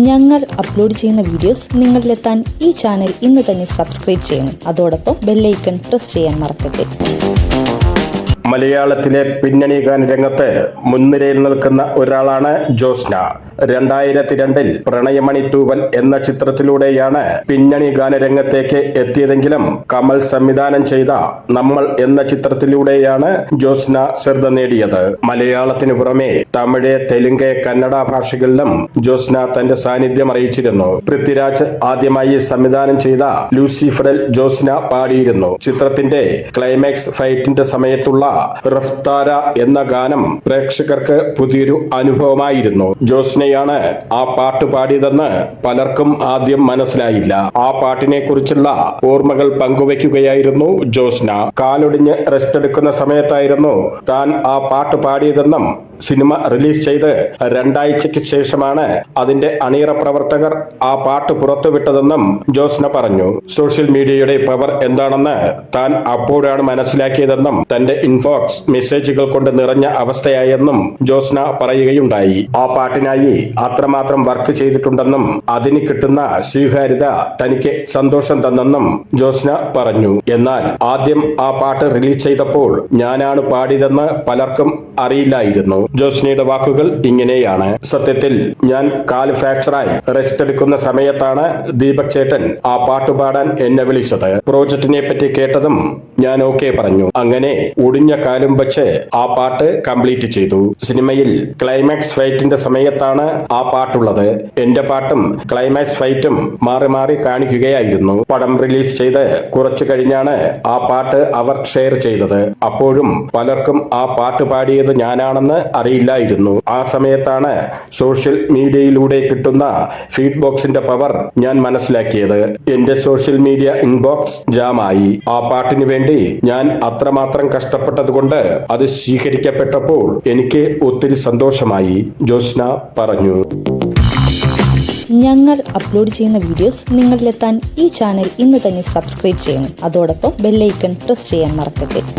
ഞങ്ങൾ അപ്ലോഡ് ചെയ്യുന്ന വീഡിയോസ് നിങ്ങളിലെത്താൻ ഈ ചാനൽ ഇന്ന് തന്നെ സബ്സ്ക്രൈബ് ചെയ്യണം. അതോടൊപ്പം ബെല്ലൈക്കൺ പ്രസ് ചെയ്യാൻ മറക്കരുത്. മലയാളത്തിലെ പിന്നണി ഗാനരംഗത്ത് മുൻനിരയിൽ നിൽക്കുന്ന ഒരാളാണ് ജ്യോത്സ്ന. 2002 പ്രണയമണി തൂവൽ എന്ന ചിത്രത്തിലൂടെയാണ് പിന്നണി ഗാനരംഗത്തേക്ക് എത്തിയതെങ്കിലും കമൽ സംവിധാനം ചെയ്ത നമ്മൾ എന്ന ചിത്രത്തിലൂടെയാണ് ജ്യോത്സ്ന ശ്രദ്ധ നേടിയത്. മലയാളത്തിനു പുറമെ തമിഴ്, തെലുങ്ക്, കന്നഡ ഭാഷകളിലും ജ്യോത്സ്ന തന്റെ സാന്നിധ്യം അറിയിച്ചിരുന്നു. പൃഥ്വിരാജ് ആദ്യമായി സംവിധാനം ചെയ്ത ലൂസിഫറിൽ ജ്യോത്സ്ന പാടിയിരുന്നു. ചിത്രത്തിന്റെ ക്ലൈമാക്സ് ഫൈറ്റിന്റെ സമയത്തുള്ള റഫ്താര എന്ന ഗാനം പ്രേക്ഷകർക്ക് പുതിയൊരു അനുഭവമായിരുന്നു. ജ്യോത്സ്നയാണ് ആ പാട്ട് പാടിയതെന്ന് പലർക്കും ആദ്യം മനസ്സിലായില്ല. ആ പാട്ടിനെ കുറിച്ചുള്ള ഓർമ്മകൾ പങ്കുവയ്ക്കുകയായിരുന്നു ജ്യോത്സ്ന. കാലൊടിഞ്ഞ് റെസ്റ്റ് എടുക്കുന്ന സമയത്തായിരുന്നു താൻ ആ പാട്ട് പാടിയതെന്നും സിനിമ റിലീസ് ചെയ്ത് 2 ആഴ്ചയ്ക്ക് ശേഷമാണ് അതിന്റെ അണിയറ പ്രവർത്തകർ ആ പാട്ട് പുറത്തുവിട്ടതെന്നും ജ്യോത്സ്ന പറഞ്ഞു. സോഷ്യൽ മീഡിയയുടെ പവർ എന്താണെന്ന് താൻ അപ്പോഴാണ് മനസ്സിലാക്കിയതെന്നും തന്റെ ഇൻബോക്സ് മെസ്സേജുകൾ കൊണ്ട് നിറഞ്ഞ അവസ്ഥയായെന്നും ജ്യോത്സ്ന പറയുകയുണ്ടായി. ആ പാട്ടിനായി അത്രമാത്രം വർക്ക് ചെയ്തിട്ടുണ്ടെന്നും അതിന് കിട്ടുന്ന സ്വീകാര്യത തനിക്ക് സന്തോഷം തന്നെന്നും ജ്യോത്സ്ന പറഞ്ഞു. എന്നാൽ ആദ്യം ആ പാട്ട് റിലീസ് ചെയ്തപ്പോൾ ഞാനാണ് പാടിയതെന്ന് പലർക്കും അറിയില്ലായിരുന്നു. ജ്യോത്സ്നയുടെ വാക്കുകൾ ഇങ്ങനെയാണ്: സത്യത്തിൽ ഞാൻ കാല് ഫ്രാക്ചറായി റെസ്റ്റ് എടുക്കുന്ന സമയത്താണ് ദീപക് ചേട്ടൻ ആ പാട്ട് പാടാൻ എന്നെ വിളിച്ചത്. പ്രോജക്റ്റിനെ പറ്റി കേട്ടതും ഞാൻ ഓക്കെ പറഞ്ഞു. അങ്ങനെ ഒടിഞ്ഞ കാലും വെച്ച് ആ പാട്ട് കംപ്ലീറ്റ് ചെയ്തു. സിനിമയിൽ ക്ലൈമാക്സ് ഫൈറ്റിന്റെ സമയത്താണ് ആ പാട്ടുള്ളത്. എന്റെ പാട്ടും ക്ലൈമാക്സ് ഫൈറ്റും മാറി മാറി കാണിക്കുകയായിരുന്നു. പടം റിലീസ് ചെയ്ത് കുറച്ചു കഴിഞ്ഞാണ് ആ പാട്ട് അവർ ഷെയർ ചെയ്തത്. അപ്പോഴും പലർക്കും ആ പാട്ട് പാടിയത് ഞാനാണെന്ന് അറിയില്ലായിരുന്നു. ആ സമയത്താണ് സോഷ്യൽ മീഡിയയിലൂടെ കിട്ടുന്ന ഫീഡ്ബോക്സിന്റെ പവർ ഞാൻ മനസ്സിലാക്കിയത്. എന്റെ സോഷ്യൽ മീഡിയ ഇൻബോക്സ് ജാമായി. ആ പാട്ടിന് വേണ്ടി ഞാൻ അത്രമാത്രം കഷ്ടപ്പെട്ടതുകൊണ്ട് അത് സ്വീകരിക്കപ്പെട്ടപ്പോൾ എനിക്ക് ഒത്തിരി സന്തോഷമായി, ജ്യോത്സ്ന പറഞ്ഞു. ഞങ്ങൾ അപ്ലോഡ് ചെയ്യുന്ന വീഡിയോസ് നിങ്ങളിലെത്താൻ ഈ ചാനൽ ഇന്ന് തന്നെ സബ്സ്ക്രൈബ് ചെയ്യണം. അതോടൊപ്പം ബെല്ലൈക്കൺ പ്രസ് ചെയ്യാൻ മറക്കരുത്.